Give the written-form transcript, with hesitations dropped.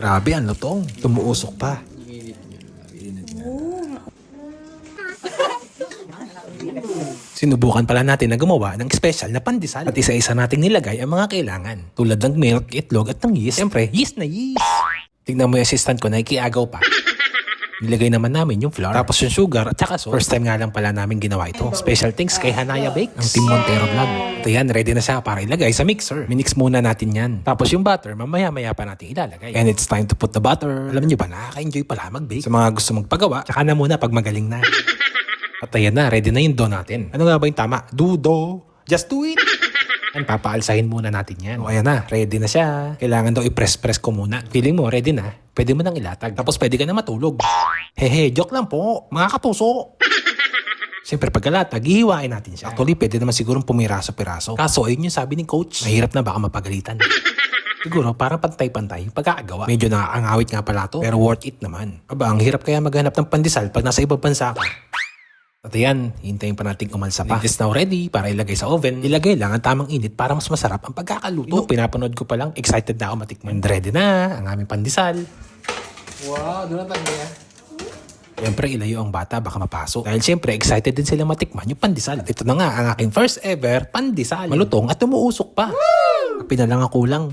Grabe, ang lutong. Tumuusok pa. Sinubukan pala natin na gumawa ng special na pandesal. At isa-isa nating nilagay ang mga kailangan. Tulad ng milk, itlog at ng yeast. Siyempre, yeast na yeast. Tignan mo yung assistant ko, nakikiagaw pa. Nilagay naman namin yung flour, tapos yung sugar at saka salt. First time nga lang pala namin ginawa ito. Special thanks kay Hanaya Bakes, ang Team Montero Vlog. At ayan, ready na siya para ilagay sa mixer. Minix muna natin yan. Tapos yung butter, mamaya-maya pa natin ilalagay. And it's time to put the butter. Alam niyo ba, nakaka-enjoy pala mag-bake. Sa mga gusto magpagawa, tsaka na muna pag magaling na. At ayan na, ready na yung dough natin. Ano nga ba yung tama? Do. Just do it. Yan, papaalsahin muna natin yan. O ayan na, ready na siya. Kailangan daw i-press-press ko muna. Feeling mo, ready na? Pwede mo nang ilatag. Tapos pwede ka na matulog. Hehe, joke lang po. Mga kapuso. Siyempre pagkalatag, hihiwain natin siya. Actually, pwede naman sigurong pumiraso-piraso. Kaso, ayun yung sabi ni coach. Mahirap na baka mapagalitan. Siguro, parang pantay-pantay yung pagkakagawa. Medyo nakakangawit nga pala to, pero worth it naman. Aba, ang hirap kaya maghanap ng pandesal pag nasa ibang bansa ka. At ayan, hintayin pa natin umalsa pa. It is now ready para ilagay sa oven. Ilagay lang ang tamang init para mas masarap ang pagkakaluto. Pinapanood ko pa lang, excited na ako matikman. And ready na ang aming pandesal. Wow, doon na tayo ya. Siyempre, ilayo ang bata, baka mapaso. Dahil siyempre, excited din sila matikman yung pandesal. At ito na nga, ang aking first ever pandesal. Malutong at umuusok pa. Pinalang ang kulang.